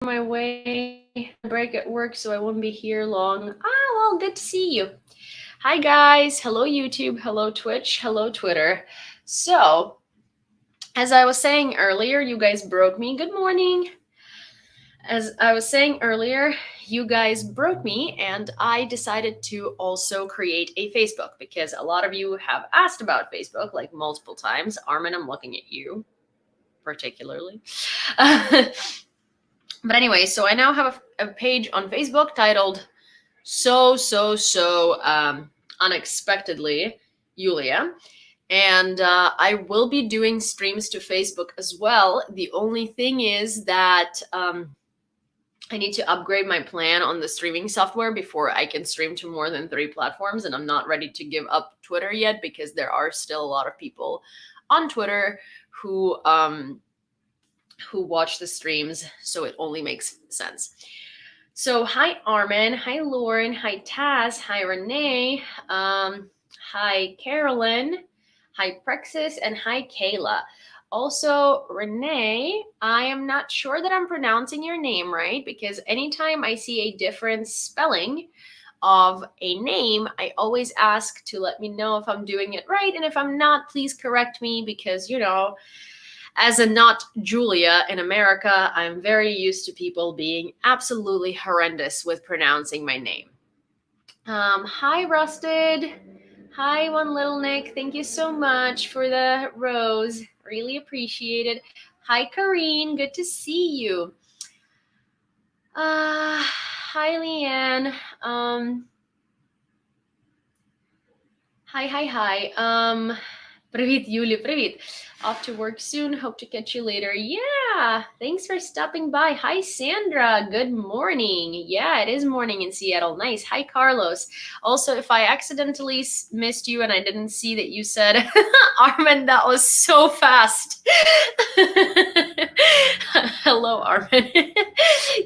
my way break at work, so I won't be here long. Well, good to see you. Hi guys, hello YouTube, hello Twitch, hello Twitter. So, as I was saying earlier, you guys broke me. Good morning. As I was saying earlier, you guys broke me, and I decided to also create a Facebook because a lot of you have asked about Facebook like multiple times. Armin, I'm looking at you particularly. But anyway, so I now have a page on Facebook titled So Unexpectedly Yewleea. And I will be doing streams to Facebook as well. The only thing is that I need to upgrade my plan on the streaming software before I can stream to more than 3 platforms. And I'm not ready to give up Twitter yet because there are still a lot of people on Twitter who watch the streams. So it only makes sense. So hi Armin, hi Lauren, hi Taz, hi Renee, hi Carolyn, hi Prexis, and hi Kayla. Also, Renee, I am not sure that I'm pronouncing your name right because anytime I see a different spelling of a name, I always ask to let me know if I'm doing it right. And if I'm not, please correct me because, as a not Julia in America, I'm very used to people being absolutely horrendous with pronouncing my name. Hi, Rusted. Hi, One Little Nick. Thank you so much for the rose. Really appreciate it. Hi, Kareen. Good to see you. Hi, Leanne. Hi. Привіт, Юлі, привіт. Off to work soon. Hope to catch you later. Yeah, thanks for stopping by. Hi, Sandra. Good morning. Yeah, it is morning in Seattle. Nice. Hi, Carlos. Also, if I accidentally missed you and I didn't see that you said, Armin, that was so fast. Hello, Armin.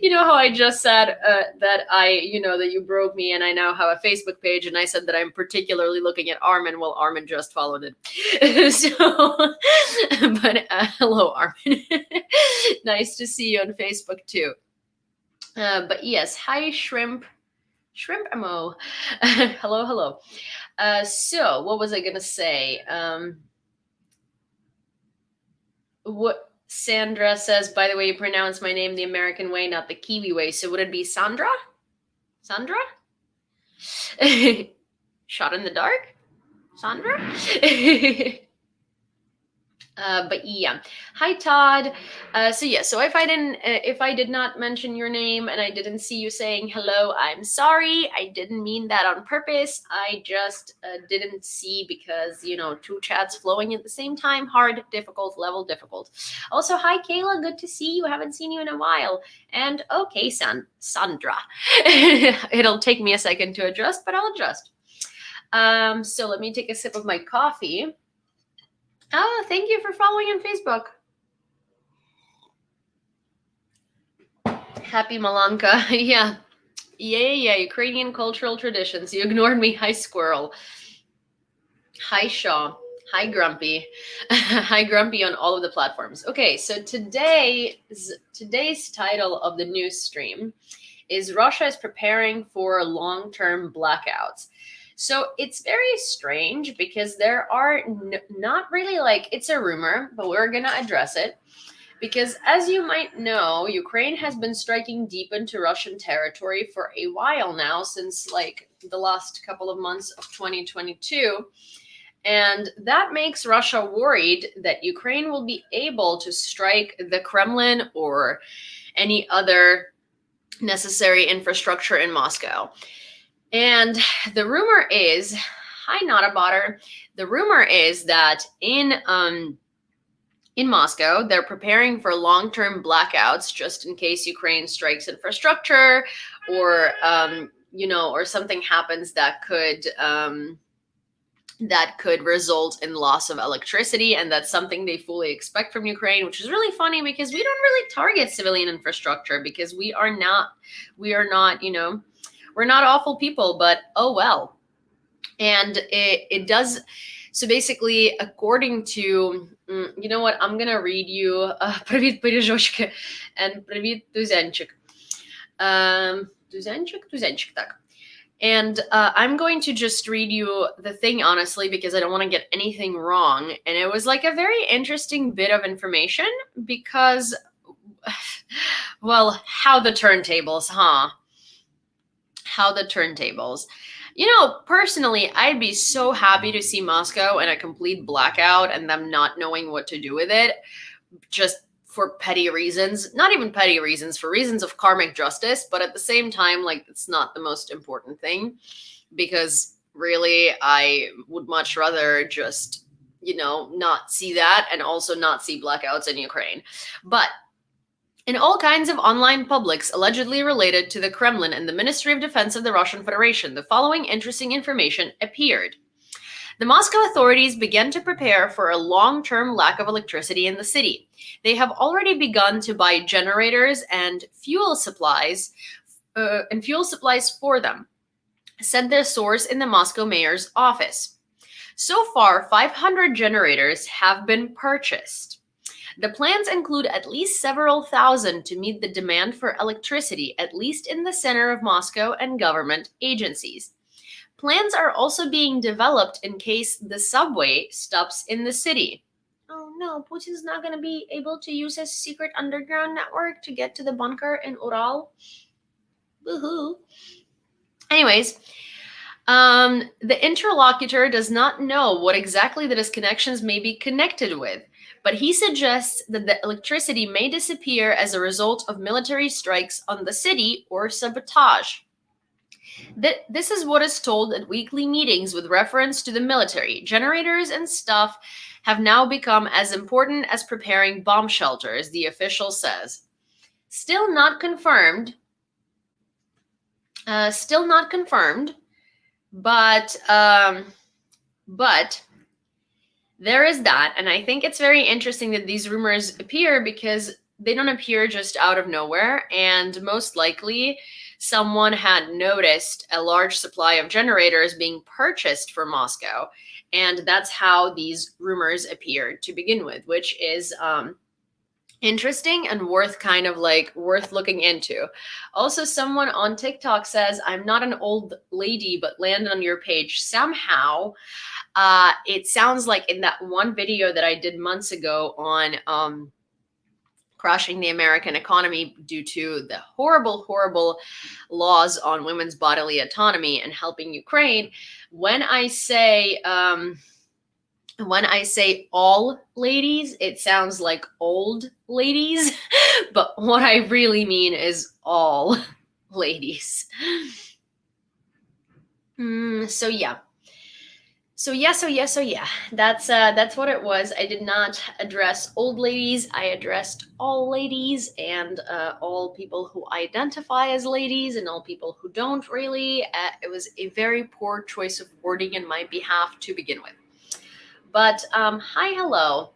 You know how I just said that that you broke me and I now have a Facebook page and I said that I'm particularly looking at Armin. Well, Armin just followed it. But hello, Armin. Nice to see you on Facebook too. But yes, hi, Shrimp Mo. Hello. So what was I gonna say? What Sandra says, by the way, you pronounce my name the American way, not the Kiwi way. So would it be Sandra? Sandra? Shot in the dark? Sandra? But yeah, hi Todd. So if I did not mention your name and I didn't see you saying hello, I'm sorry. I didn't mean that on purpose. I just didn't see because 2 chats flowing at the same time. Hard, difficult, level difficult. Also, hi Kayla. Good to see you. Haven't seen you in a while. And okay, Sandra. It'll take me a second to adjust, but I'll adjust. So let me take a sip of my coffee. Oh, thank you for following on Facebook. Happy Malanka. Yeah. Ukrainian cultural traditions. You ignored me. Hi, Squirrel. Hi, Shaw. Hi, Grumpy. Hi, Grumpy on all of the platforms. Okay, so today's title of the news stream is Russia is preparing for long-term blackouts. So it's very strange because there are not really it's a rumor, but we're going to address it. Because as you might know, Ukraine has been striking deep into Russian territory for a while now, since the last couple of months of 2022. And that makes Russia worried that Ukraine will be able to strike the Kremlin or any other necessary infrastructure in Moscow. And the rumor is, hi Notabotter, the rumor is that in Moscow, they're preparing for long-term blackouts just in case Ukraine strikes infrastructure or, or something happens that could result in loss of electricity. And that's something they fully expect from Ukraine, which is really funny because we don't really target civilian infrastructure because we are not, we're not awful people, but oh well. And it does So basically, according to, you know what, I'm gonna read you Привіт, пиріжочки, and Привіт, тузенчик. Тузенчик, так. And I'm going to just read you the thing honestly because I don't want to get anything wrong. And it was like a very interesting bit of information because, well, how the turntables, huh? How the turntables. You know, personally, I'd be so happy to see Moscow in a complete blackout and them not knowing what to do with it, just for petty reasons. Not even petty reasons, for reasons of karmic justice, but at the same time, like, it's not the most important thing, because really, I would much rather just, not see that and also not see blackouts in Ukraine. But in all kinds of online publics allegedly related to the Kremlin and the Ministry of Defense of the Russian Federation, the following interesting information appeared. The Moscow authorities began to prepare for a long-term lack of electricity in the city. They have already begun to buy generators and fuel supplies for them, said the source in the Moscow mayor's office. So far, 500 generators have been purchased. The plans include at least several thousand to meet the demand for electricity, at least in the center of Moscow and government agencies. Plans are also being developed in case the subway stops in the city. Oh no, Putin's not going to be able to use his secret underground network to get to the bunker in Ural. Woohoo. Anyways, the interlocutor does not know what exactly the disconnections may be connected with, but he suggests that the electricity may disappear as a result of military strikes on the city or sabotage. This is what is told at weekly meetings with reference to the military. Generators and stuff have now become as important as preparing bomb shelters, the official says. Still not confirmed, but there is that, and I think it's very interesting that these rumors appear because they don't appear just out of nowhere, and most likely someone had noticed a large supply of generators being purchased for Moscow, and that's how these rumors appeared to begin with, which is interesting and worth looking into. Also, someone on TikTok says, I'm not an old lady, but landed on your page somehow. It sounds like in that one video that I did months ago on crashing the American economy due to the horrible, horrible laws on women's bodily autonomy and helping Ukraine, when I say all ladies, it sounds like old ladies, but what I really mean is all ladies. So yeah. That's what it was. I did not address old ladies. I addressed all ladies and all people who identify as ladies and all people who don't really. It was a very poor choice of wording in my behalf to begin with. But hi, hello.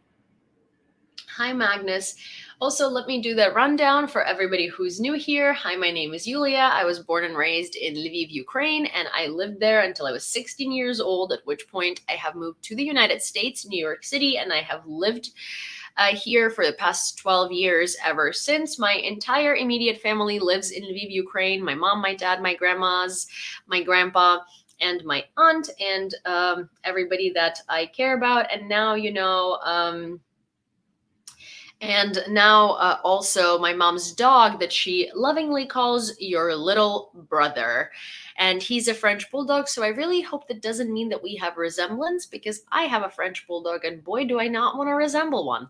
Hi, Magnus. Also, let me do the rundown for everybody who's new here. Hi, my name is Yewleea. I was born and raised in Lviv, Ukraine, and I lived there until I was 16 years old, at which point I have moved to the United States, New York City, and I have lived here for the past 12 years ever since. My entire immediate family lives in Lviv, Ukraine. My mom, my dad, my grandmas, my grandpa, and my aunt, and everybody that I care about. And now, also my mom's dog that she lovingly calls your little brother. And he's a French bulldog, so I really hope that doesn't mean that we have resemblance, because I have a French bulldog, and boy, do I not want to resemble one.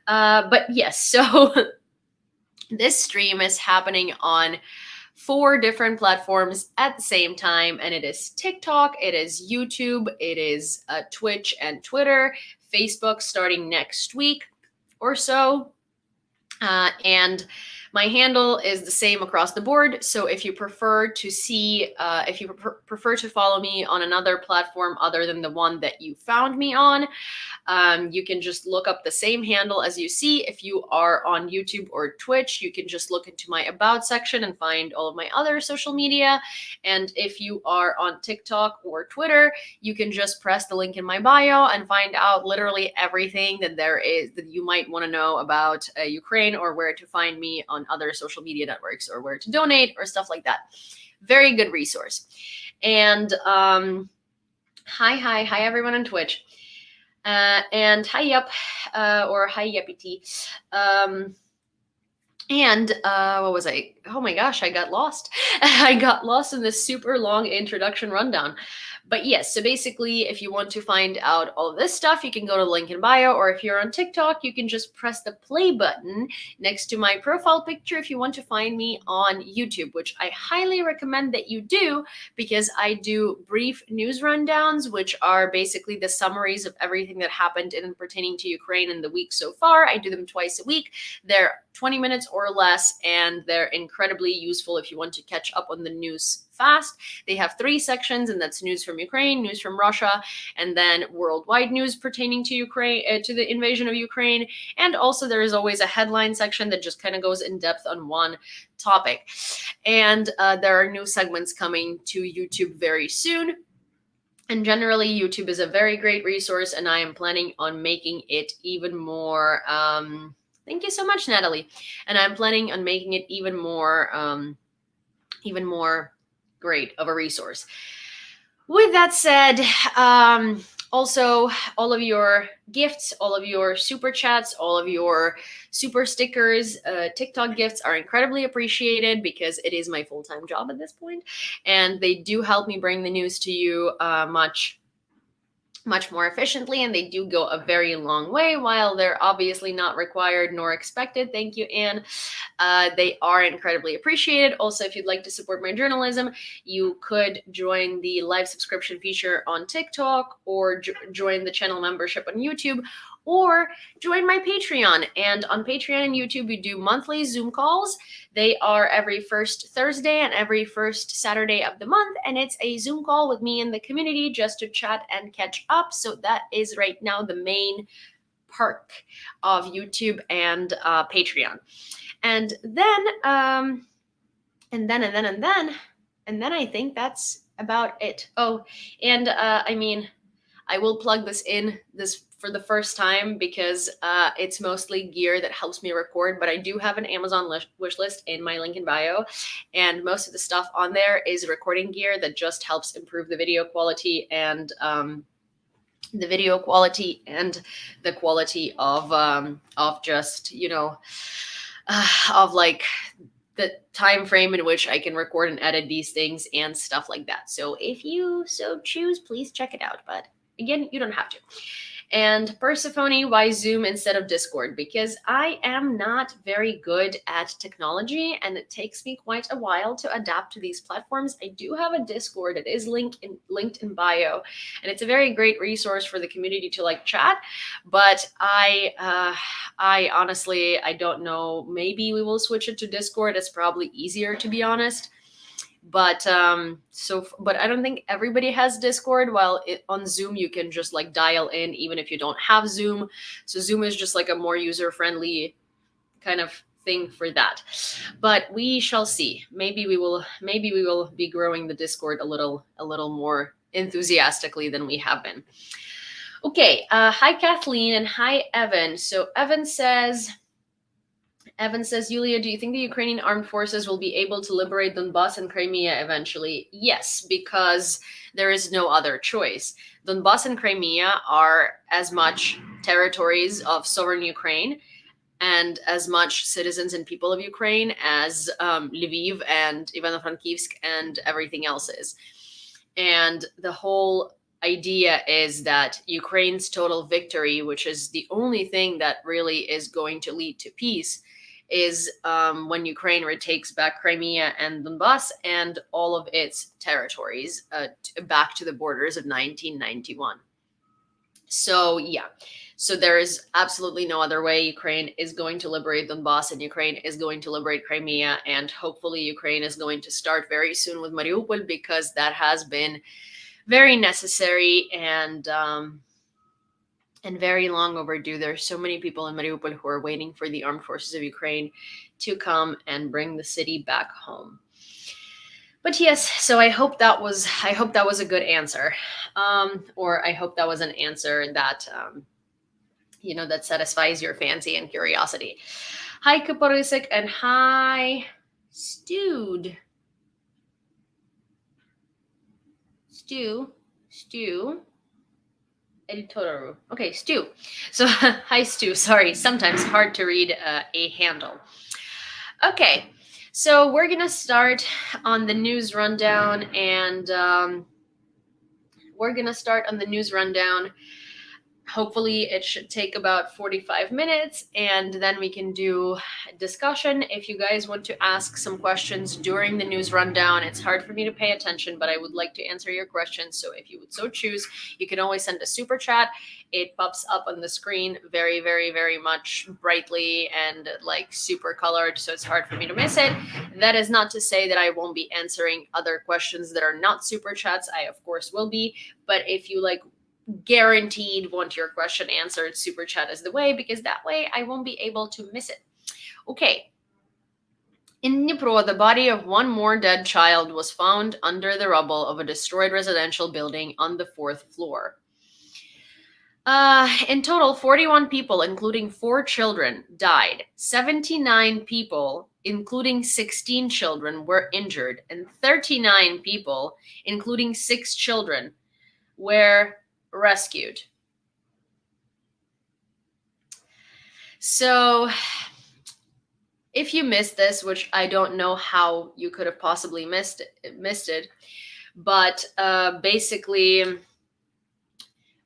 But yes, so this stream is happening on 4 different platforms at the same time, and it is TikTok, it is YouTube, it is Twitch and Twitter, Facebook starting next week or so, and My handle is the same across the board. So if you prefer to see, if you prefer to follow me on another platform other than the one that you found me on, you can just look up the same handle as you see. If you are on YouTube or Twitch, you can just look into my About section and find all of my other social media. And if you are on TikTok or Twitter, you can just press the link in my bio and find out literally everything that there is that you might want to know about Ukraine, or where to find me on other social media networks, or where to donate or stuff like that. Very good resource. And hi everyone on Twitch. And hi yup, or hi yuppity. What was I? Oh my gosh, I got lost. I got lost in this super long introduction rundown. But yes, so basically, if you want to find out all of this stuff, you can go to the link in bio, or if you're on TikTok, you can just press the play button next to my profile picture if you want to find me on YouTube, which I highly recommend that you do, because I do brief news rundowns, which are basically the summaries of everything that happened in pertaining to Ukraine in the week so far. I do them twice a week. They're 20 minutes or less, and they're incredibly useful if you want to catch up on the news fast. They have 3 sections, and that's news from Ukraine, news from Russia, and then worldwide news pertaining to Ukraine, to the invasion of Ukraine. And also there is always a headline section that just kind of goes in depth on one topic. And there are new segments coming to YouTube very soon. And generally, YouTube is a very great resource, and I am planning on making it even more. Thank you so much, Natalie. And I'm planning on making it even more great of a resource. With that said, also, all of your gifts, all of your super chats, all of your super stickers, TikTok gifts are incredibly appreciated, because it is my full-time job at this point, and they do help me bring the news to you much more efficiently, and they do go a very long way. While they're obviously not required nor expected, thank you, Anne, they are incredibly appreciated. Also, if you'd like to support my journalism, you could join the live subscription feature on TikTok, or join the channel membership on YouTube, or join my Patreon. And on Patreon and YouTube, we do monthly Zoom calls. They are every first Thursday and every first Saturday of the month, and it's a Zoom call with me and the community just to chat and catch up. So that is right now the main perk of YouTube and Patreon. And then I think that's about it. Oh, and I mean, I will plug this for the first time, because it's mostly gear that helps me record, but I do have an Amazon wish list in my link in bio, and most of the stuff on there is recording gear that just helps improve the video quality, and the quality of just, you know, of like the time frame in which I can record and edit these things and stuff like that. So if you so choose, please check it out. But again, you don't have to. And Persephone, why Zoom instead of Discord? Because I am not very good at technology, and it takes me quite a while to adapt to these platforms. I do have a Discord. It is linked in bio, and it's a very great resource for the community to like chat. But I honestly, I don't know. Maybe we will switch it to Discord. It's probably easier, to be honest. But but I don't think everybody has Discord, while on Zoom you can just like dial in even if you don't have Zoom. So Zoom is just like a more user-friendly kind of thing for that. But we shall see. Maybe we will be growing the Discord a little more enthusiastically than we have been. Okay, hi Kathleen, and hi Evan. So Evan says, Yewleea, do you think the Ukrainian armed forces will be able to liberate Donbass and Crimea eventually? Yes, because there is no other choice. Donbass and Crimea are as much territories of sovereign Ukraine and as much citizens and people of Ukraine as Lviv and Ivano-Frankivsk and everything else is. And the whole idea is that Ukraine's total victory, which is the only thing that really is going to lead to peace, is when Ukraine retakes back Crimea and Donbass and all of its territories back to the borders of 1991. So yeah, so there is absolutely no other way. Ukraine is going to liberate Donbass, and Ukraine is going to liberate Crimea, and hopefully Ukraine is going to start very soon with Mariupol, because that has been very necessary and very long overdue. There's so many people in Mariupol who are waiting for the armed forces of Ukraine to come and bring the city back home. But yes, so I hope that was a good answer, or I hope that was an answer that that satisfies your fancy and curiosity. Hi, Kaporusik, and hi, Stew. Editoru. Okay, Stu. So, hi, Stu. Sorry, sometimes hard to read a handle. Okay, so we're gonna start on the news rundown, and Hopefully it should take about 45 minutes, and then we can do discussion. If you guys want to ask some questions during the news rundown, it's hard for me to pay attention, but I would like to answer your questions. So if you would so choose, you can always send a super chat. It pops up on the screen very, very, very much brightly and like super colored, so it's hard for me to miss it. That is not to say that I won't be answering other questions that are not super chats. I, of course, will be. But if you guaranteed want your question answered, super chat is the way, because that way I won't be able to miss it. Okay. In Dnipro, the body of one more dead child was found under the rubble of a destroyed residential building on the 4th floor. In total, 41 people, including 4 children, died. 79 people, including 16 children, were injured, and 39 people, including 6 children, were rescued. So if you missed this, which I don't know how you could have possibly missed it, but basically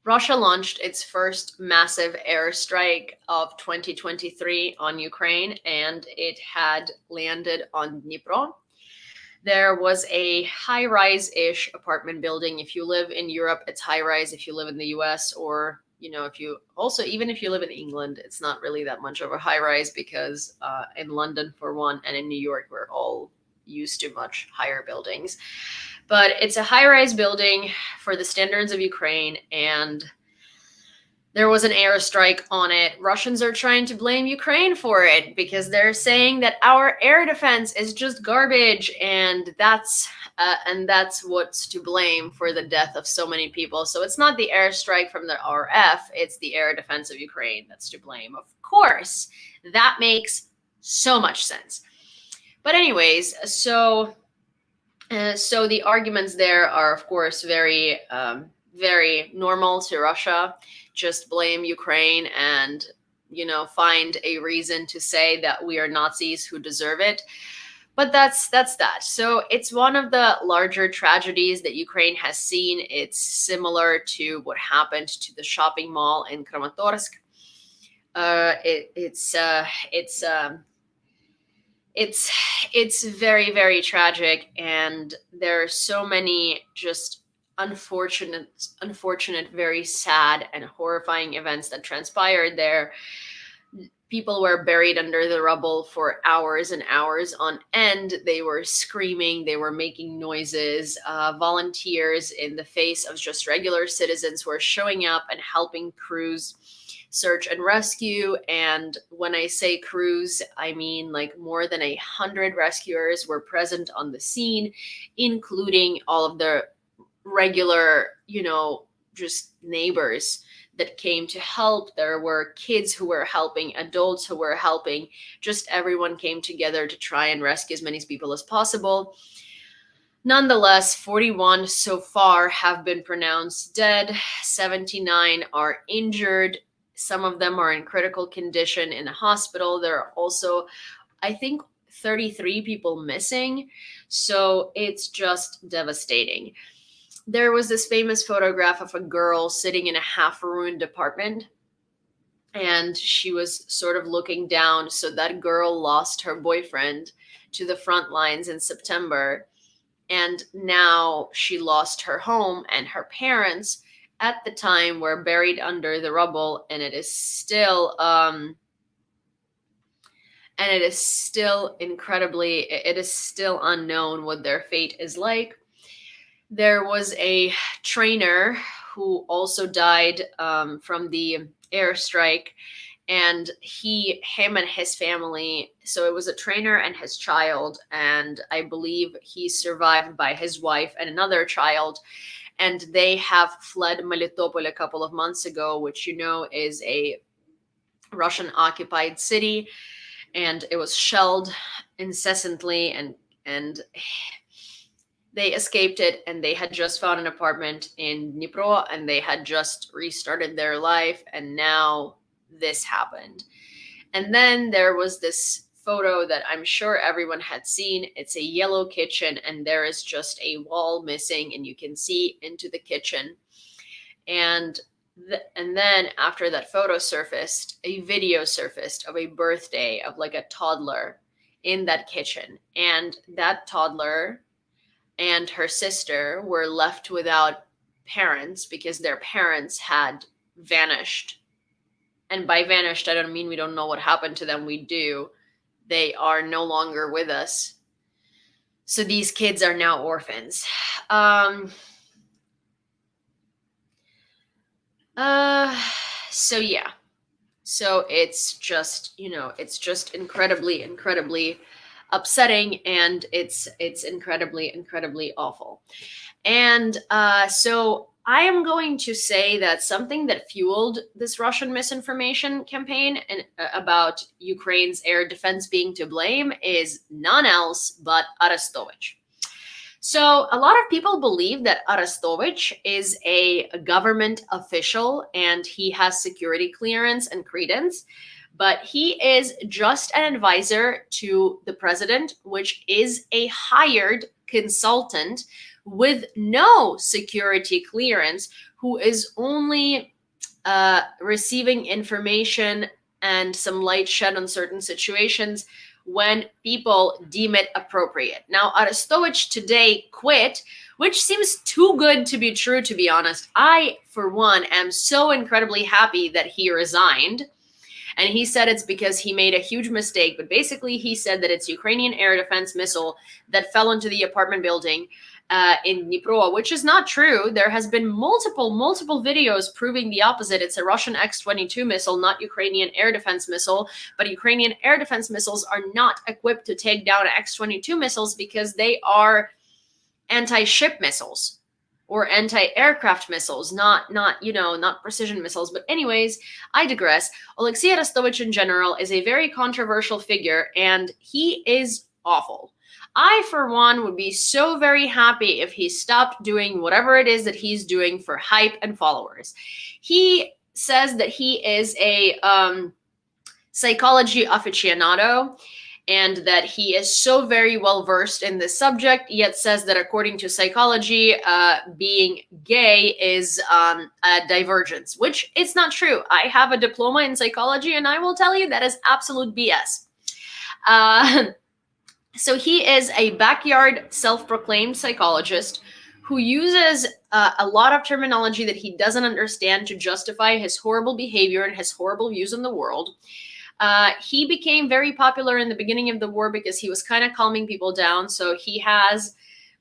Russia launched its first massive airstrike of 2023 on Ukraine, and it had landed on Dnipro. There was a high-rise-ish apartment building. If you live in Europe, it's high-rise. If you live in the US, or even if you live in England, it's not really that much of a high-rise, because in London, for one, and in New York, we're all used to much higher buildings. But it's a high-rise building for the standards of Ukraine, and there was an airstrike on it. Russians are trying to blame Ukraine for it, because they're saying that our air defense is just garbage, and that's what's to blame for the death of so many people. So it's not the airstrike from the RF, it's the air defense of Ukraine that's to blame. Of course, that makes so much sense. But anyways, so the arguments there are, of course, very very normal to Russia. Just blame Ukraine and, find a reason to say that we are Nazis who deserve it. But that's that. So it's one of the larger tragedies that Ukraine has seen. It's similar to what happened to the shopping mall in Kramatorsk. It's very, very tragic, and there are so many just unfortunate, very sad and horrifying events that transpired there. People were buried under the rubble for hours and hours on end. They were screaming, they were making noises. Volunteers, in the face of just regular citizens, were showing up and helping crews search and rescue. And when I say crews, I mean more than 100 rescuers were present on the scene, including all of the regular, just neighbors that came to help. There were kids who were helping, adults who were helping. Just everyone came together to try and rescue as many people as possible. Nonetheless, 41 so far have been pronounced dead. 79 are injured. Some of them are in critical condition in a hospital. There are also, I think, 33 people missing. So it's just devastating. There was this famous photograph of a girl sitting in a half-ruined apartment, and she was sort of looking down. So that girl lost her boyfriend to the front lines in September, and now she lost her home and her parents, at the time were buried under the rubble, and it is still unknown what their fate is like. There was a trainer who also died from the airstrike, and him and his family, so it was a trainer and his child, and I believe he's survived by his wife and another child, and they have fled Melitopol a couple of months ago, which is a Russian occupied city, and it was shelled incessantly, and they escaped it, and they had just found an apartment in Dnipro, and they had just restarted their life, and now this happened. And then there was this photo that I'm sure everyone had seen. It's a yellow kitchen, and there is just a wall missing, and you can see into the kitchen. And then after that photo surfaced, a video surfaced of a birthday of like a toddler in that kitchen, and that toddler and her sister were left without parents because their parents had vanished. And by vanished, I don't mean we don't know what happened to them. We do. They are no longer with us. So these kids are now orphans. So yeah. So it's just, it's just incredibly, incredibly upsetting, and it's incredibly, incredibly awful. And so I am going to say that something that fueled this Russian misinformation campaign and about Ukraine's air defense being to blame is none else but Arestovich. So a lot of people believe that Arestovich is a government official and he has security clearance and credence, but he is just an advisor to the president, which is a hired consultant with no security clearance, who is only receiving information and some light shed on certain situations when people deem it appropriate. Now, Arestovich today quit, which seems too good to be true, to be honest. I, for one, am so incredibly happy that he resigned. And he said it's because he made a huge mistake. But basically, he said that it's Ukrainian air defense missile that fell into the apartment building in Dnipro, which is not true. There has been multiple videos proving the opposite. It's a Russian X-22 missile, not Ukrainian air defense missile. But Ukrainian air defense missiles are not equipped to take down X-22 missiles because they are anti-ship missiles or anti-aircraft missiles, not precision missiles. But anyways, I digress. Alexei Arestovich in general is a very controversial figure, and he is awful. I, for one, would be so very happy if he stopped doing whatever it is that he's doing for hype and followers. He says that he is a psychology aficionado and that he is so very well versed in this subject, yet says that according to psychology, being gay is a divergence, which it's not true. I have a diploma in psychology, and I will tell you that is absolute BS. So he is a backyard self-proclaimed psychologist who uses a lot of terminology that he doesn't understand to justify his horrible behavior and his horrible views on the world. He became very popular in the beginning of the war because he was kind of calming people down. So he has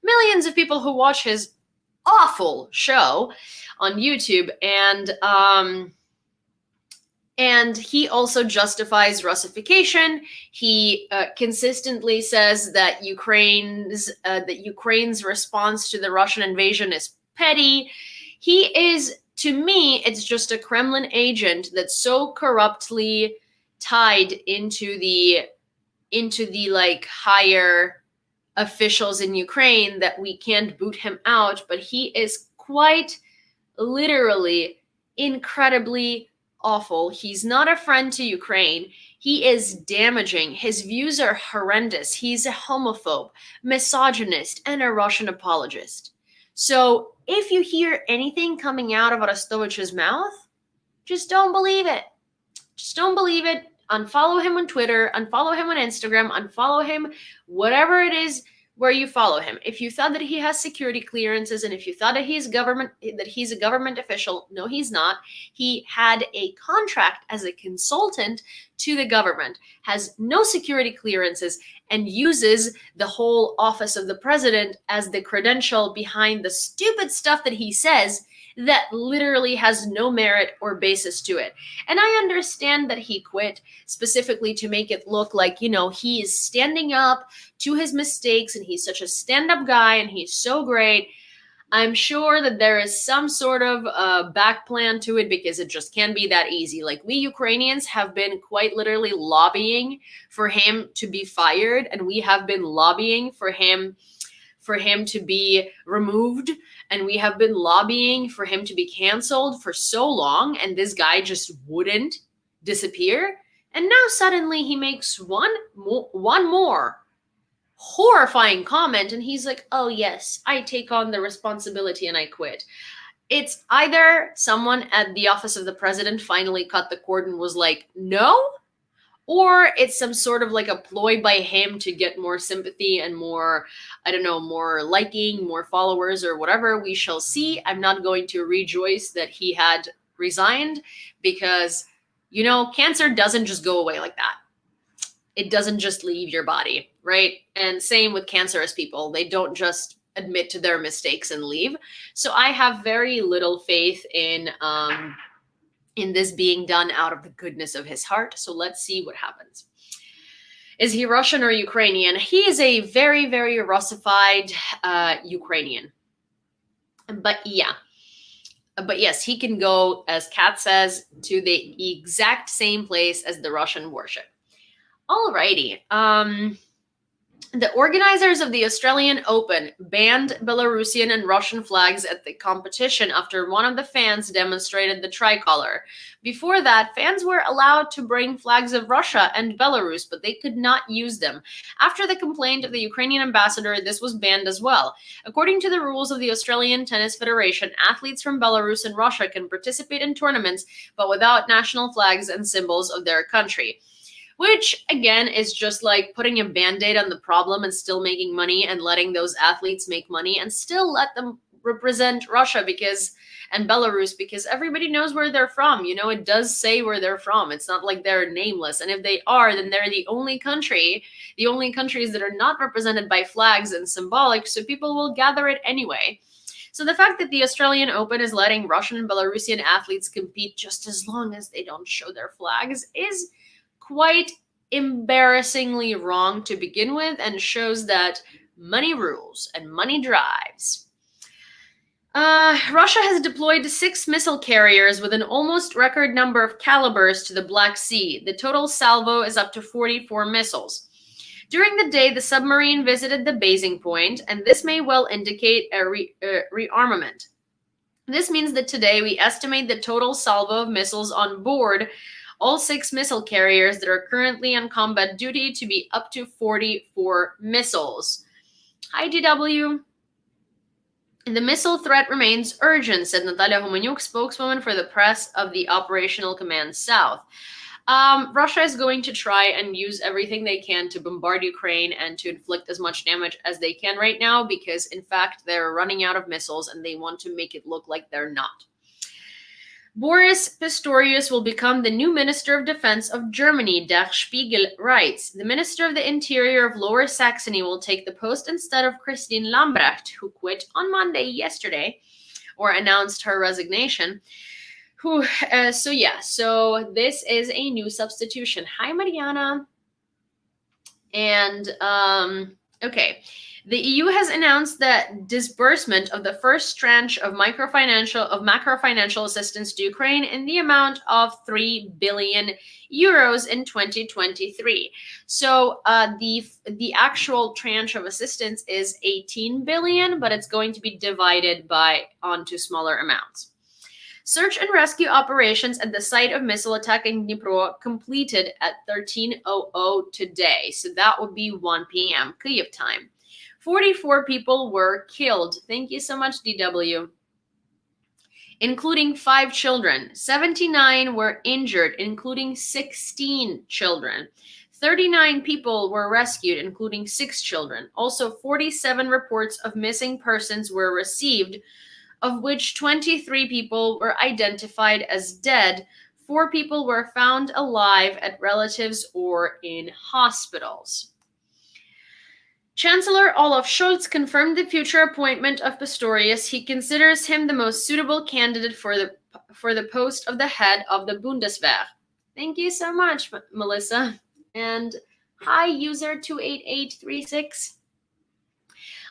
millions of people who watch his awful show on YouTube, and he also justifies Russification. He consistently says that Ukraine's response to the Russian invasion is petty. He is, to me, it's just a Kremlin agent that's so corruptly tied into the like higher officials in Ukraine that we can't boot him out. But he is quite literally incredibly awful. He's not a friend to Ukraine. He is damaging. His views are horrendous. He's a homophobe, misogynist, and a Russian apologist. So if you hear anything coming out of Arestovich's mouth, just don't believe it. Just don't believe it. Unfollow him on Twitter, unfollow him on Instagram, unfollow him, whatever it is, where you follow him. If you thought that he has security clearances and if you thought that he's a government official, no, he's not. He had a contract as a consultant to the government, has no security clearances, and uses the whole office of the president as the credential behind the stupid stuff that he says that literally has no merit or basis to it. And I understand that he quit specifically to make it look like, he is standing up to his mistakes and he's such a stand-up guy and he's so great. I'm sure that there is some sort of back plan to it, because it just can't be that easy. Like, we Ukrainians have been quite literally lobbying for him to be fired, and we have been lobbying for him to be removed, and we have been lobbying for him to be canceled for so long, and this guy just wouldn't disappear. And now suddenly he makes one more horrifying comment, and he's like, oh yes, I take on the responsibility and I quit. It's either someone at the office of the president finally cut the cord and was like, no, or it's some sort of like a ploy by him to get more sympathy and more, I don't know, more liking, more followers or whatever. We shall see. I'm not going to rejoice that he had resigned, because, cancer doesn't just go away like that. It doesn't just leave your body, right? And same with cancerous people. They don't just admit to their mistakes and leave. So I have very little faith in this being done out of the goodness of his heart. So let's see what happens. Is he Russian or Ukrainian? He is a very, very Russified Ukrainian. But yes, he can go, as Kat says, to the exact same place as the Russian worship. Alrighty. The organizers of the Australian Open banned Belarusian and Russian flags at the competition after one of the fans demonstrated the tricolor. Before that, fans were allowed to bring flags of Russia and Belarus, but they could not use them. After the complaint of the Ukrainian ambassador, this was banned as well. According to the rules of the Australian Tennis Federation, athletes from Belarus and Russia can participate in tournaments, but without national flags and symbols of their country. Which, again, is just like putting a Band-Aid on the problem and still making money and letting those athletes make money and still let them represent Russia and Belarus, because everybody knows where they're from. It does say where they're from. It's not like they're nameless. And if they are, then they're the only countries that are not represented by flags and symbolic, so people will gather it anyway. So the fact that the Australian Open is letting Russian and Belarusian athletes compete just as long as they don't show their flags is quite embarrassingly wrong to begin with, and shows that money rules and money drives. Russia has deployed 6 missile carriers with an almost record number of calibers to the Black Sea. The total salvo is up to 44 missiles. During the day, the submarine visited the basing point, and this may well indicate a rearmament. This means that today we estimate the total salvo of missiles on board all 6 missile carriers that are currently on combat duty to be up to 44 missiles. Hi, DW. The missile threat remains urgent, said Natalia Homonyuk, spokeswoman for the press of the Operational Command South. Russia is going to try and use everything they can to bombard Ukraine and to inflict as much damage as they can right now, because, in fact, they're running out of missiles and they want to make it look like they're not. Boris Pistorius will become the new Minister of Defense of Germany, Der Spiegel writes. The Minister of the Interior of Lower Saxony will take the post instead of Christine Lambrecht, who quit on Monday yesterday, or announced her resignation. So this is a new substitution. Hi, Mariana. And, okay. The EU has announced that disbursement of the first tranche of macrofinancial assistance to Ukraine in the amount of 3 billion euros in 2023. So the actual tranche of assistance is 18 billion, but it's going to be divided onto smaller amounts. Search and rescue operations at the site of missile attack in Dnipro completed at 13:00 today. So that would be 1 p.m. Kyiv time. 44 people were killed. Thank you so much, DW. Including 5 children. 79 were injured, including 16 children. 39 people were rescued, including 6 children. Also, 47 reports of missing persons were received, of which 23 people were identified as dead. 4 people were found alive at relatives or in hospitals. Chancellor Olaf Scholz confirmed the future appointment of Pistorius. He considers him the most suitable candidate for the post of the head of the Bundeswehr. Thank you so much, Melissa. And hi, user 28836.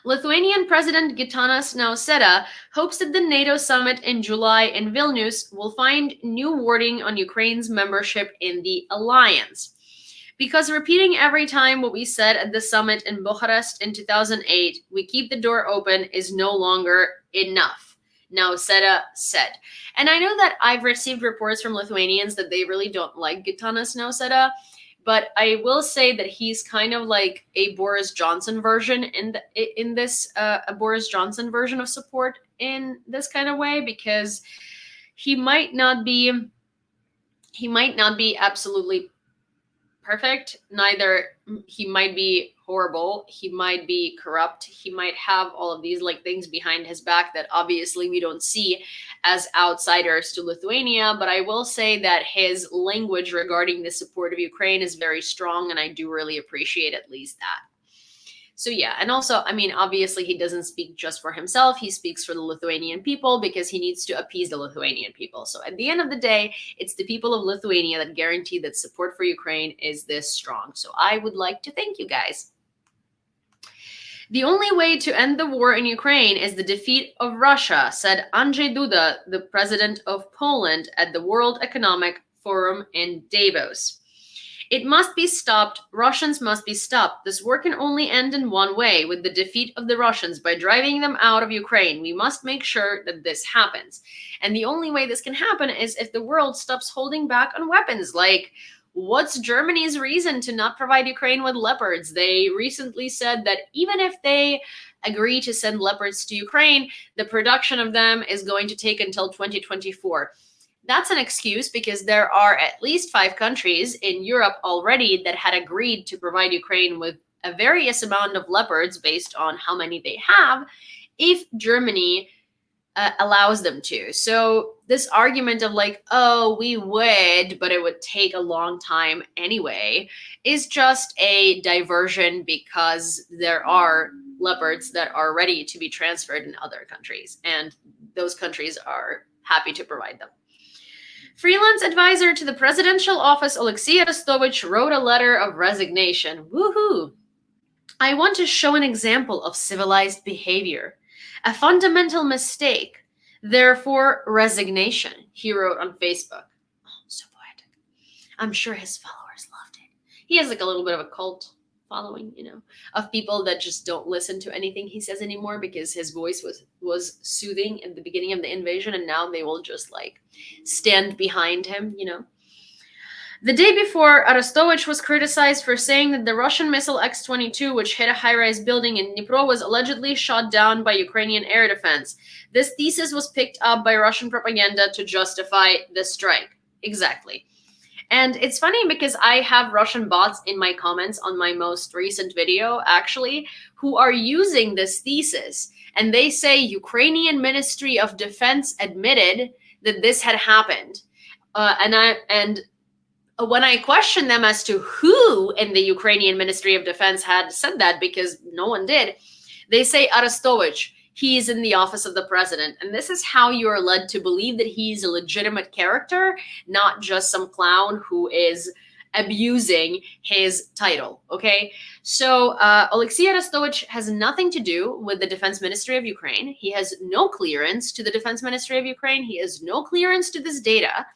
Lithuanian President Gitanas Nausėda hopes that the NATO summit in July in Vilnius will find new wording on Ukraine's membership in the alliance. Because repeating every time what we said at the summit in Bucharest in 2008, we keep the door open, is no longer enough, Nausėda said. And I know that I've received reports from Lithuanians that they really don't like Gitanas Nausėda, but I will say that he's kind of like a Boris Johnson version in this a Boris Johnson version of support in this kind of way, because he might not be absolutely perfect. Neither he might be horrible. He might be corrupt. He might have all of these like things behind his back that obviously we don't see as outsiders to Lithuania. But I will say that his language regarding the support of Ukraine is very strong, and I do really appreciate at least that. So yeah, and also, I mean, obviously he doesn't speak just for himself. He speaks for the Lithuanian people because he needs to appease the Lithuanian people. So at the end of the day, it's the people of Lithuania that guarantee that support for Ukraine is this strong. So I would like to thank you guys. The only way to end the war in Ukraine is the defeat of Russia, said Andrzej Duda, the president of Poland, at the World Economic Forum in Davos. It must be stopped. Russians must be stopped. This war can only end in one way, with the defeat of the Russians, by driving them out of Ukraine. We must make sure that this happens. And the only way this can happen is if the world stops holding back on weapons. Like, what's Germany's reason to not provide Ukraine with Leopards? They recently said that even if they agree to send Leopards to Ukraine, the production of them is going to take until 2024. That's an excuse because there are at least 5 countries in Europe already that had agreed to provide Ukraine with a various amount of Leopards based on how many they have, if Germany allows them to. So this argument of like, oh, we would, but it would take a long time anyway, is just a diversion because there are Leopards that are ready to be transferred in other countries, and those countries are happy to provide them. Freelance advisor to the presidential office Oleksiy Arestovich wrote a letter of resignation. Woohoo! I want to show an example of civilized behavior. A fundamental mistake. Therefore, resignation, he wrote on Facebook. Oh, so poetic. I'm sure his followers loved it. He has like a little bit of a cult following, you know, of people that just don't listen to anything he says anymore because his voice was soothing at the beginning of the invasion, and now they will just like stand behind him, you know. The day before, Arestovich was criticized for saying that the Russian missile X-22, which hit a high-rise building in Dnipro, was allegedly shot down by Ukrainian air defense. This thesis was picked up by Russian propaganda to justify the strike. Exactly. And it's funny because I have Russian bots in my comments on my most recent video, actually, who are using this thesis. And they say Ukrainian Ministry of Defense admitted that this had happened. And when I question them as to who in the Ukrainian Ministry of Defense had said that, because no one did, they say Arestovich. He is in the office of the president. And this is how you are led to believe that he's a legitimate character, not just some clown who is abusing his title, okay? So Oleksiy Arestovich has nothing to do with the Defense Ministry of Ukraine. He has no clearance to the Defense Ministry of Ukraine. He has no clearance to this data.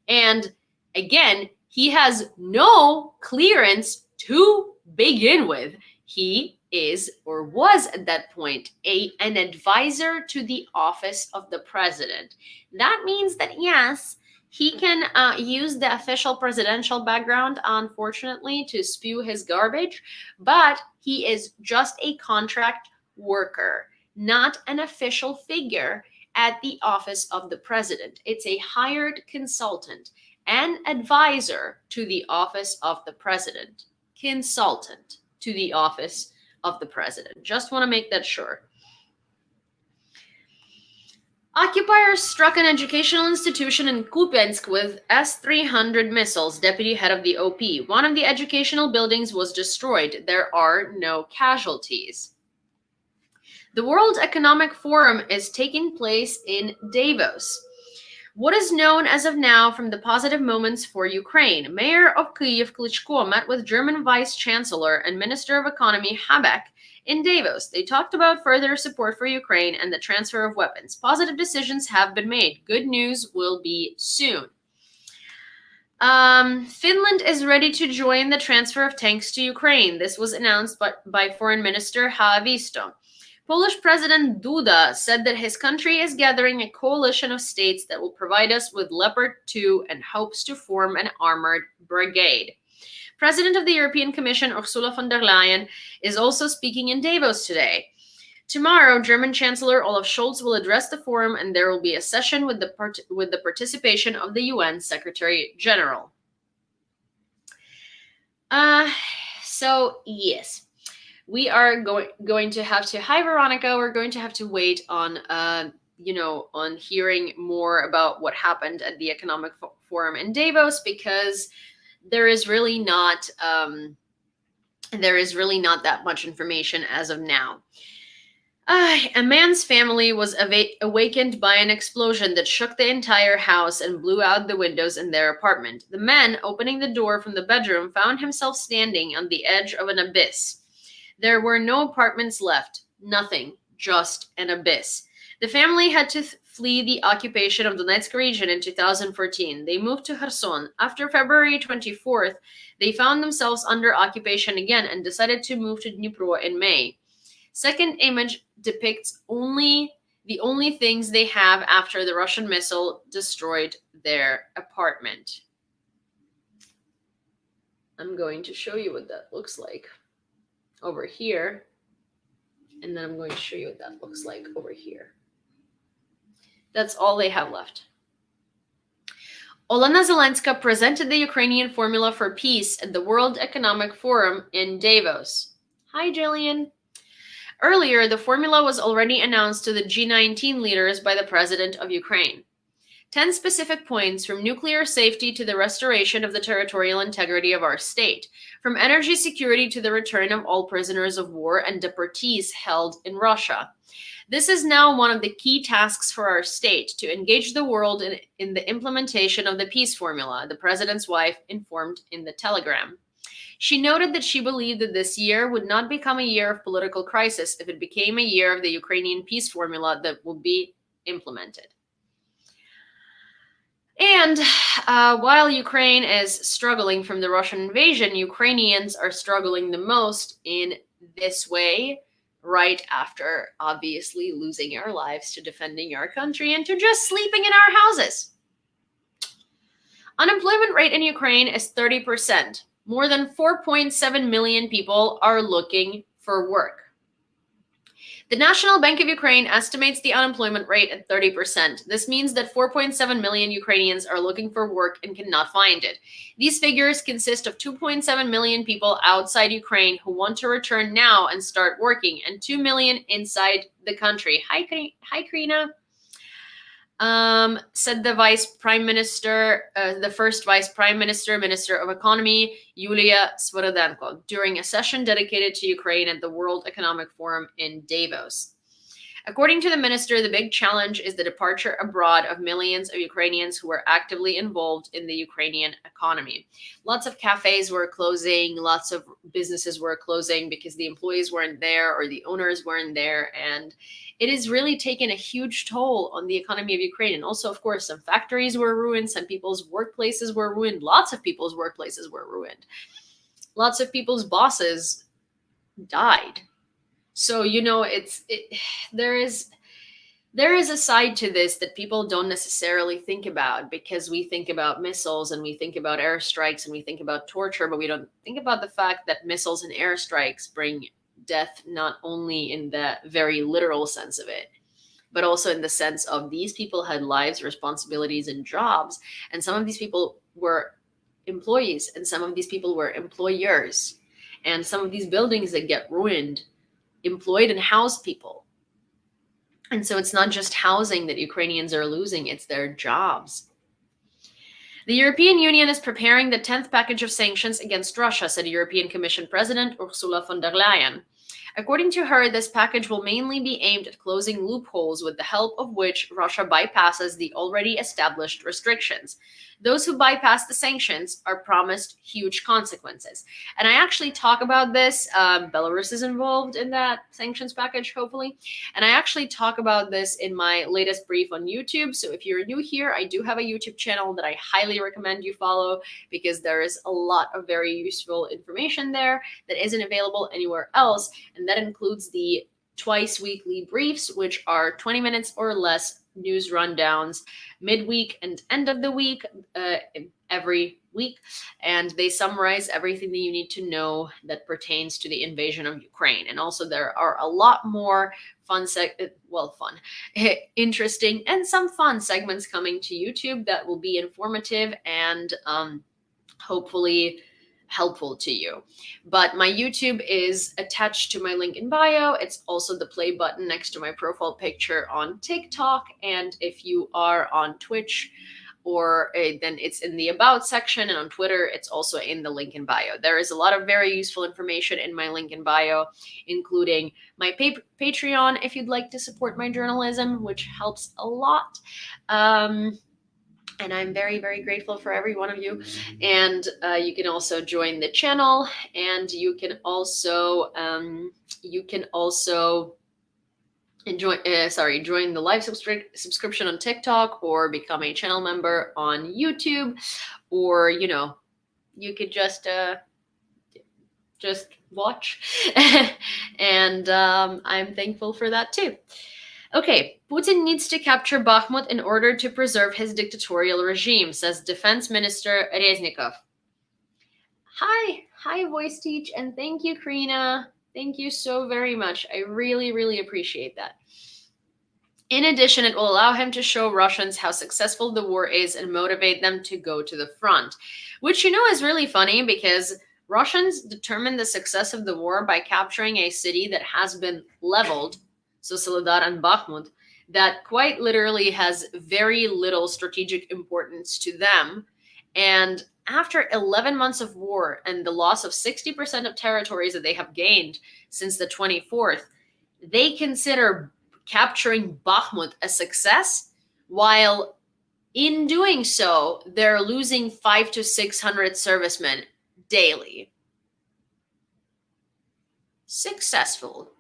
And again, he has no clearance to begin with. He is or was at that point an advisor to the office of the president. That means that, yes, he can use the official presidential background, unfortunately, to spew his garbage, but he is just a contract worker, not an official figure at the office of the president. It's a hired consultant. an advisor to the office of the president, consultant to the office of the president. Just want to make that sure. Occupiers struck an educational institution in Kupiansk with S-300 missiles, deputy head of the OP. One of the educational buildings was destroyed. There are no casualties. The World Economic Forum is taking place in Davos. What is known as of now from the positive moments for Ukraine? Mayor of Kyiv Klitschko met with German Vice Chancellor and Minister of Economy Habeck in Davos. They talked about further support for Ukraine and the transfer of weapons. Positive decisions have been made. Good news will be soon. Finland is ready to join the transfer of tanks to Ukraine. This was announced by Foreign Minister Haavisto. Polish President Duda said that his country is gathering a coalition of states that will provide us with Leopard 2 and hopes to form an armored brigade. President of the European Commission, Ursula von der Leyen, is also speaking in Davos today. Tomorrow, German Chancellor Olaf Scholz will address the forum, and there will be a session with the participation of the UN Secretary General. So yes. We are going to have to. Hi, Veronica. We're going to have to wait on, on hearing more about what happened at the Economic Forum in Davos, because there is really not that much information as of now. A man's family was awakened by an explosion that shook the entire house and blew out the windows in their apartment. The man, opening the door from the bedroom, found himself standing on the edge of an abyss. There were no apartments left. Nothing. Just an abyss. The family had to flee the occupation of the Donetsk region in 2014. They moved to Kherson. After February 24th, they found themselves under occupation again and decided to move to Dnipro in May. Second image depicts the only things they have after the Russian missile destroyed their apartment. I'm going to show you what that looks like over here, and then I'm going to show you what that looks like over here. That's all they have left. Olena Zelenska presented the Ukrainian formula for peace at the World Economic Forum in Davos. Hi, Jillian. Earlier, the formula was already announced to the G19 leaders by the president of Ukraine. 10 specific points, from nuclear safety to the restoration of the territorial integrity of our state, from energy security to the return of all prisoners of war and deportees held in Russia. This is now one of the key tasks for our state, to engage the world in the implementation of the peace formula, the president's wife informed in the telegram. She noted that she believed that this year would not become a year of political crisis if it became a year of the Ukrainian peace formula that will be implemented. And while Ukraine is struggling from the Russian invasion, Ukrainians are struggling the most in this way, right after obviously losing our lives to defending our country and to just sleeping in our houses. Unemployment rate in Ukraine is 30%. More than 4.7 million people are looking for work. The National Bank of Ukraine estimates the unemployment rate at 30%. This means that 4.7 million Ukrainians are looking for work and cannot find it. These figures consist of 2.7 million people outside Ukraine who want to return now and start working, and 2 million inside the country. Hi, Karina. Said the Vice Prime Minister, the first Vice Prime Minister, Minister of Economy, Yewleea during a session dedicated to Ukraine at the World Economic Forum in Davos. According to the minister, the big challenge is the departure abroad of millions of Ukrainians who are actively involved in the Ukrainian economy. Lots of cafes were closing, lots of businesses were closing because the employees weren't there or the owners weren't there, and it has really taken a huge toll on the economy of Ukraine. And also, of course, some factories were ruined, some people's workplaces were ruined, lots of people's workplaces were ruined. Lots of people's bosses died. So, there is a side to this that people don't necessarily think about, because we think about missiles and we think about airstrikes and we think about torture, but we don't think about the fact that missiles and airstrikes bring death not only in the very literal sense of it, but also in the sense of these people had lives, responsibilities, and jobs. And some of these people were employees, and some of these people were employers, and some of these buildings that get ruined employed and housed people. And so it's not just housing that Ukrainians are losing, it's their jobs. The European Union is preparing the 10th package of sanctions against Russia, said European Commission President Ursula von der Leyen. According to her, this package will mainly be aimed at closing loopholes with the help of which Russia bypasses the already established restrictions. Those who bypass the sanctions are promised huge consequences. And I actually talk about this. Belarus is involved in that sanctions package, hopefully. And I actually talk about this in my latest brief on YouTube. So if you're new here, I do have a YouTube channel that I highly recommend you follow, because there is a lot of very useful information there that isn't available anywhere else. And that includes the twice weekly briefs, which are 20 minutes or less news rundowns midweek and end of the week, every week. And they summarize everything that you need to know that pertains to the invasion of Ukraine. And also there are a lot more interesting and some fun segments coming to YouTube that will be informative and hopefully helpful to you. But my YouTube is attached to my link in bio. It's also the play button next to my profile picture on TikTok. And if you are on Twitch, then it's in the about section, and on Twitter, it's also in the link in bio. There is a lot of very useful information in my link in bio, including my Patreon if you'd like to support my journalism, which helps a lot. And I'm very, very grateful for every one of you. And you can also join the channel, and you can also join the live subscription on TikTok, or become a channel member on YouTube, or you could just watch. And I'm thankful for that too. Okay, Putin needs to capture Bakhmut in order to preserve his dictatorial regime, says Defense Minister Reznikov. Hi, Voice Teach, and thank you, Karina. Thank you so very much. I really, really appreciate that. In addition, it will allow him to show Russians how successful the war is and motivate them to go to the front, which is really funny, because Russians determine the success of the war by capturing a city that has been leveled, so Soledar and Bakhmut, that quite literally has very little strategic importance to them. And after 11 months of war and the loss of 60% of territories that they have gained since the 24th, they consider capturing Bakhmut a success, while in doing so, they're losing 500 to 600 servicemen daily. Successful.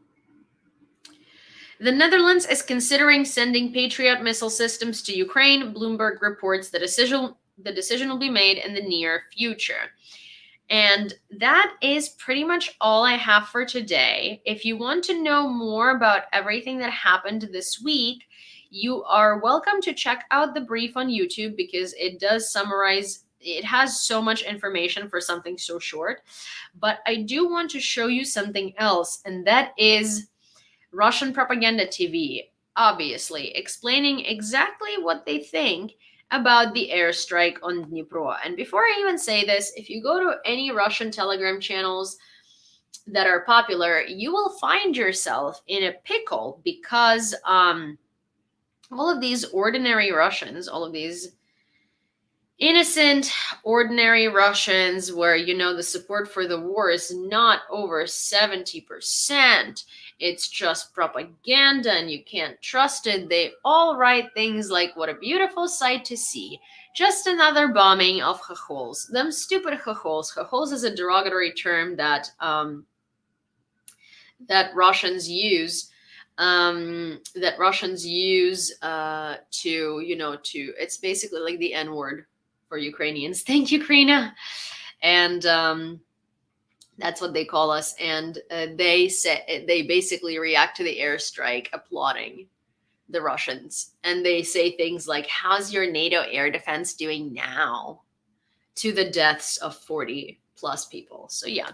The Netherlands is considering sending Patriot missile systems to Ukraine. Bloomberg reports the decision will be made in the near future. And that is pretty much all I have for today. If you want to know more about everything that happened this week, you are welcome to check out the brief on YouTube, because it does summarize. It has so much information for something so short. But I do want to show you something else, and that is Russian propaganda TV, obviously, explaining exactly what they think about the airstrike on Dnipro. And before I even say this, if you go to any Russian Telegram channels that are popular, you will find yourself in a pickle, because all of these ordinary Russians, all of these innocent, ordinary Russians, where, the support for the war is not over 70%. It's just propaganda and you can't trust it. They all write things like, what a beautiful sight to see. Just another bombing of chochols. Them stupid chochols. Chochols is a derogatory term that Russians use. To it's basically like the N-word for Ukrainians. Thank you, Karina. And that's what they call us. And they basically react to the airstrike applauding the Russians. And they say things like, how's your NATO air defense doing now? To the deaths of 40 plus people. So yeah,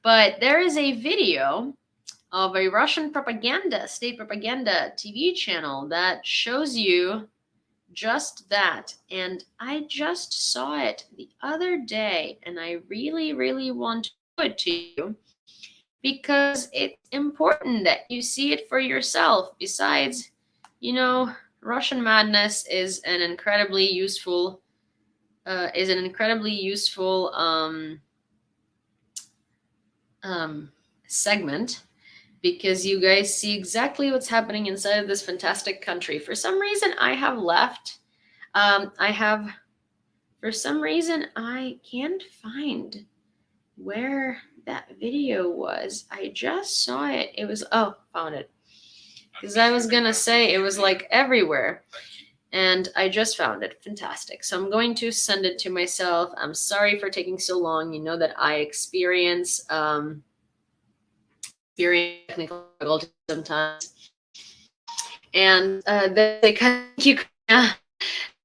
but there is a video of a Russian state propaganda TV channel that shows you Just that. And I just saw it the other day, and I really, really want to show it to you because it's important that you see it for yourself. Besides, Russian madness is an incredibly useful segment, because you guys see exactly what's happening inside of this fantastic country. For some reason, I have left. For some reason, I can't find where that video was. I just saw it. It was, found it. Because I was going to say it was like everywhere. And I just found it. Fantastic. So I'm going to send it to myself. I'm sorry for taking so long. You know that I experience technical difficulties sometimes. And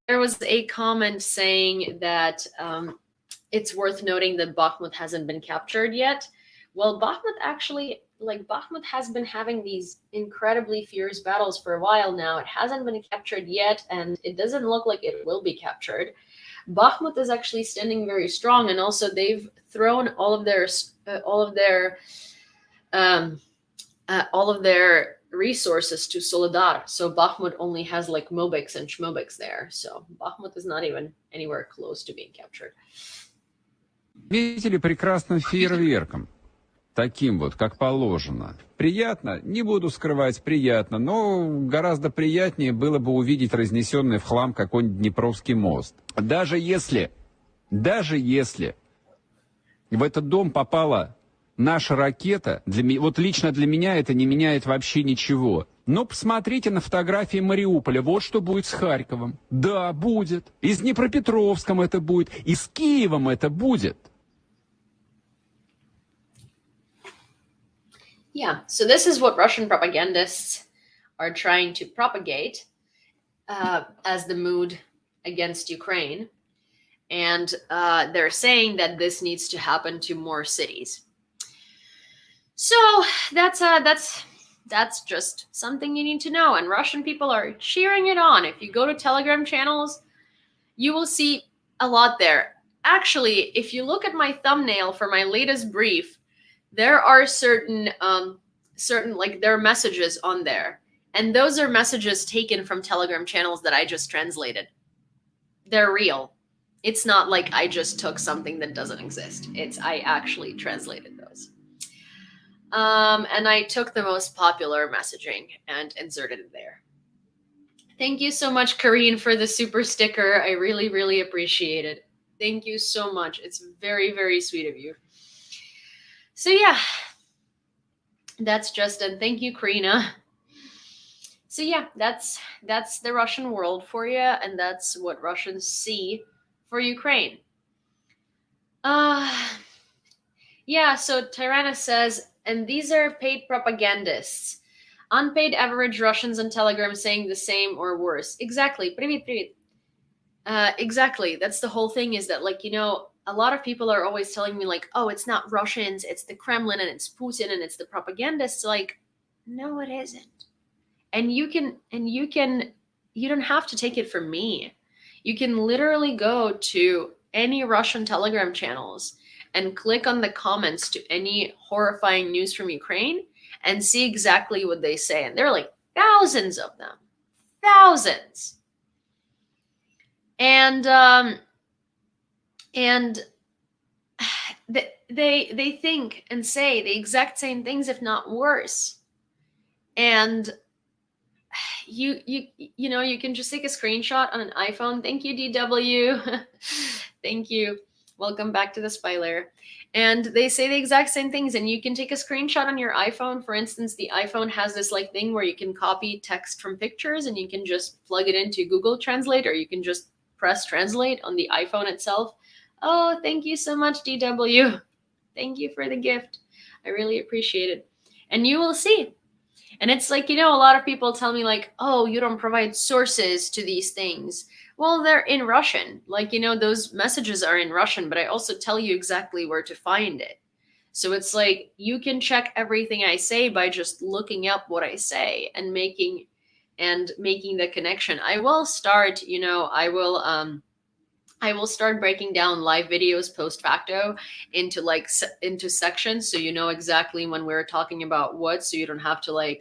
there was a comment saying that it's worth noting that Bakhmut hasn't been captured yet. Well, Bakhmut has been having these incredibly fierce battles for a while now. It hasn't been captured yet, and it doesn't look like it will be captured. Bakhmut is actually standing very strong, and also they've thrown all of their resources to Soledar. So Bakhmut only has like Mobiks and Shmobiks there. So Bakhmut is not even anywhere close to being captured. Видели прекрасным фейерверком, таким вот, как положено. Приятно, не буду скрывать, приятно, но гораздо приятнее было бы увидеть разнесенный в хлам какой-нибудь Днепровский мост. Даже если в этот дом попала наша ракета, вот лично для меня это не меняет вообще ничего. Но посмотрите на фотографии Мариуполя. Вот что будет с Харьковом. Да, будет. И с Днепропетровском это будет. И с Киевом это будет. Yeah, so this is what Russian propagandists are trying to propagate as the mood against Ukraine. And they're saying that this needs to happen to more cities. So that's just something you need to know. And Russian people are cheering it on. If you go to Telegram channels, you will see a lot there. Actually, if you look at my thumbnail for my latest brief, there are certain there are messages on there. And those are messages taken from Telegram channels that I just translated. They're real. It's not like I just took something that doesn't exist. I actually translated those. And I took the most popular messaging and inserted it there. Thank you so much, Karine, for the super sticker. I really, really appreciate it. Thank you so much. It's very, very sweet of you. So yeah, that's Justin. Thank you, Karina. So yeah, that's the Russian world for you, and that's what Russians see for Ukraine. Yeah, so Tyrannus says, and these are paid propagandists. Unpaid average Russians on Telegram saying the same or worse. Exactly. Привет. Exactly. That's the whole thing, is that, like, a lot of people are always telling me, like, oh, it's not Russians, it's the Kremlin and it's Putin and it's the propagandists. Like, no, it isn't. And you don't have to take it from me. You can literally go to any Russian Telegram channels and click on the comments to any horrifying news from Ukraine and see exactly what they say. And there are like thousands of them. Thousands. And they think and say the exact same things, if not worse. And you can just take a screenshot on an iPhone. Thank you, DW. Thank you. Welcome back to the Spy Lair. And they say the exact same things, and you can take a screenshot on your iPhone. For instance, the iPhone has this like thing where you can copy text from pictures, and you can just plug it into Google Translate, or you can just press translate on the iPhone itself. Oh, thank you so much, DW. Thank you for the gift. I really appreciate it. And you will see. And it's like, a lot of people tell me like, oh, you don't provide sources to these things. Well, they're in Russian. Like, those messages are in Russian, but I also tell you exactly where to find it. So it's like, you can check everything I say by just looking up what I say and making and making the connection. I will start, I will start breaking down live videos post facto into into sections, so you know exactly when we're talking about what, so you don't have to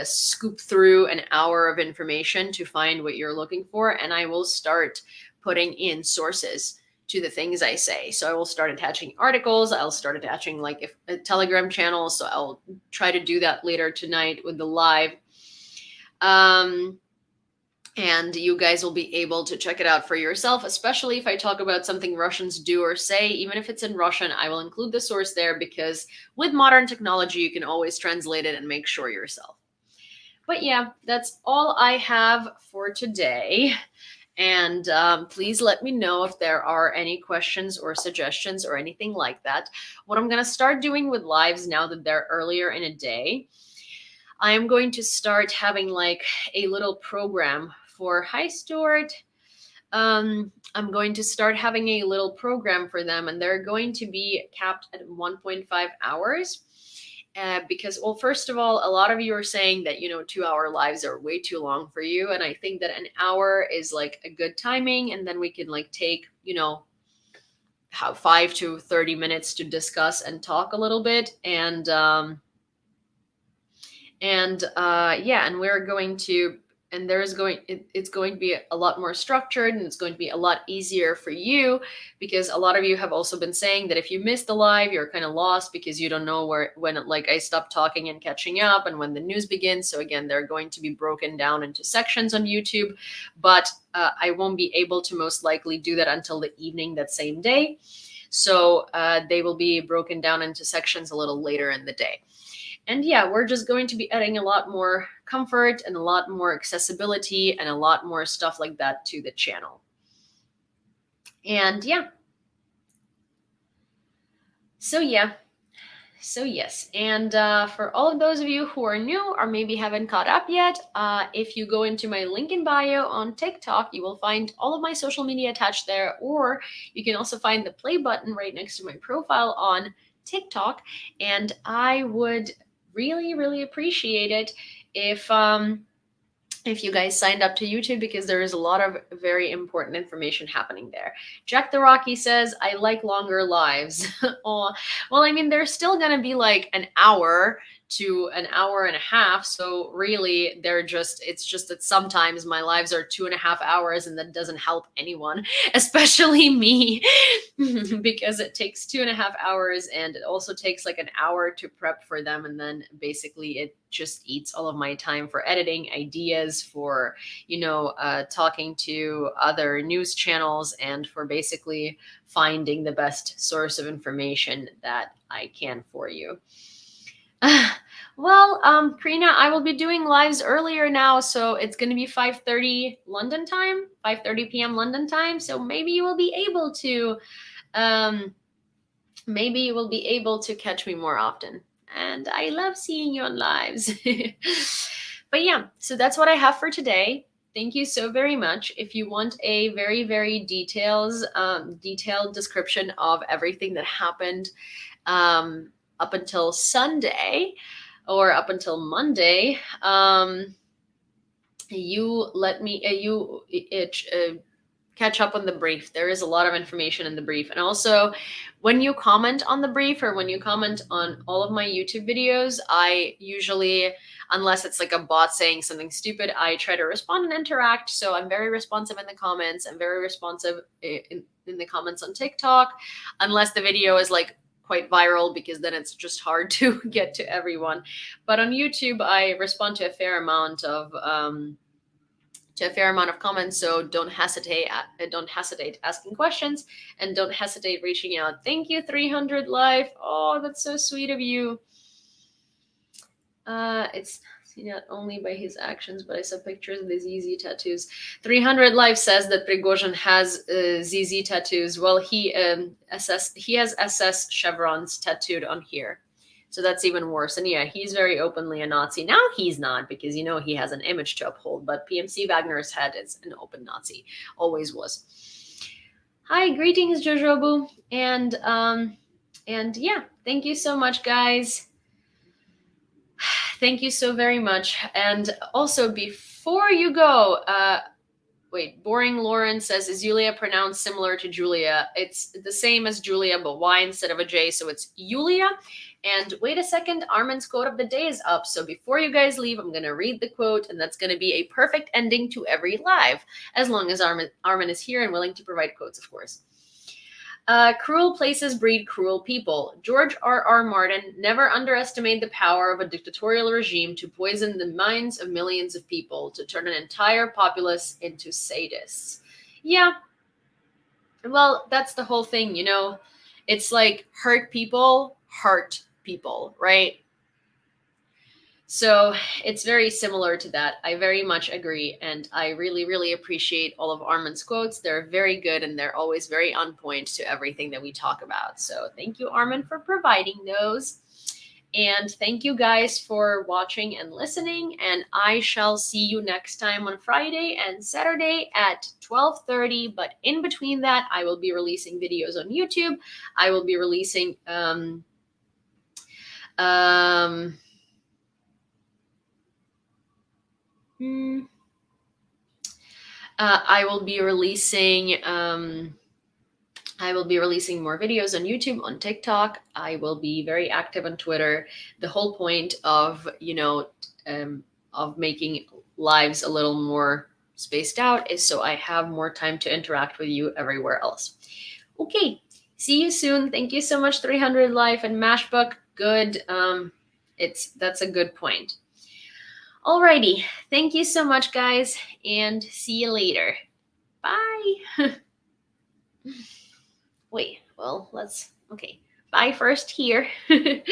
scoop through an hour of information to find what you're looking for. And I will start putting in sources to the things I say. So I will start attaching articles. I'll start attaching if a Telegram channel. So I'll try to do that later tonight with the live. And you guys will be able to check it out for yourself, especially if I talk about something Russians do or say. Even if it's in Russian, I will include the source there, because with modern technology, you can always translate it and make sure yourself. But yeah, that's all I have for today. And please let me know if there are any questions or suggestions or anything like that. What I'm going to start doing with lives now that they're earlier in a day, I am going to start having a little program for Hi Stuart. I'm going to start having a little program for them, and they're going to be capped at 1.5 hours. Because, well, first of all, a lot of you are saying that 2-hour lives are way too long for you, and I think that an hour is a good timing, and then we can take 5 to 30 minutes to discuss and talk a little bit, and we're going to, and it's going to be a lot more structured, and it's going to be a lot easier for you, because a lot of you have also been saying that if you missed the live, you're kind of lost because you don't know when I stop talking and catching up, and when the news begins. So again, they're going to be broken down into sections on YouTube, but I won't be able to most likely do that until the evening that same day. So they will be broken down into sections a little later in the day. And yeah, we're just going to be adding a lot more comfort and a lot more accessibility and a lot more stuff like that to the channel. And yeah. So yes. And for all of those of you who are new or maybe haven't caught up yet, if you go into my link in bio on TikTok, you will find all of my social media attached there, or you can also find the play button right next to my profile on TikTok. And I would really, really appreciate it if you guys signed up to YouTube, because there is a lot of very important information happening there. Jack the Rocky says, I like longer lives. Oh, well, I mean, there's still going to be an hour to an hour and a half. So really, it's just that sometimes my lives are 2.5 hours, and that doesn't help anyone, especially me, because it takes 2.5 hours, and it also takes an hour to prep for them. And then basically it just eats all of my time for editing, ideas, for, talking to other news channels, and for basically finding the best source of information that I can for you. Well, Karina, I will be doing lives earlier now, so it's going to be 5:30 London time, 5:30 p.m. London time. So maybe you will be able to, catch me more often. And I love seeing you on lives. But yeah, so that's what I have for today. Thank you so very much. If you want a very, very detailed description of everything that happened up until Sunday or up until Monday, you let me catch up on the brief. There is a lot of information in the brief. And also, when you comment on the brief, or when you comment on all of my YouTube videos, I usually, unless it's a bot saying something stupid, I try to respond and interact. So I'm very responsive in the comments. I'm very responsive in the comments on TikTok, unless the video is quite viral, because then it's just hard to get to everyone. But on YouTube, I respond to a fair amount of comments. So don't hesitate asking questions, and don't hesitate reaching out. Thank you, 300 live. Oh, that's so sweet of you. It's not only by his actions, but I saw pictures of the ZZ tattoos. 300 live says that Prigozhin has ZZ tattoos. Well, he has SS chevrons tattooed on here. So that's even worse. And yeah, he's very openly a Nazi. Now he's not, because he has an image to uphold. But PMC Wagner's head is an open Nazi. Always was. Hi, greetings, Jojobu. And yeah, thank you so much, guys. Thank you so very much. And also, before you go, wait, Boring Lauren says, is Yewleea pronounced similar to Julia? It's the same as Julia, but Y instead of a J, so it's Yewleea. And wait a second, Armin's quote of the day is up. So before you guys leave, I'm going to read the quote, and that's going to be a perfect ending to every live, as long as Armin is here and willing to provide quotes, of course. Cruel places breed cruel people. George R.R. Martin never underestimated the power of a dictatorial regime to poison the minds of millions of people, to turn an entire populace into sadists. Yeah, well, that's the whole thing, you know? It's like hurt people, right? So it's very similar to that. I very much agree. And I really, really appreciate all of Armin's quotes. They're very good and they're always very on point to everything that we talk about. So thank you, Armin, for providing those. And thank you guys for watching and listening. And I shall see you next time on Friday and Saturday at 12:30. But in between that, I will be releasing videos on YouTube. I will be releasing I will be releasing more videos on YouTube, on TikTok. I will be very active on Twitter. The whole point of, of making lives a little more spaced out is so I have more time to interact with you everywhere else. Okay, see you soon. Thank you so much, 300 Life and Mashbook. Good. That's a good point. Alrighty, thank you so much, guys, and see you later. Bye. Wait, well, okay. Bye first here. And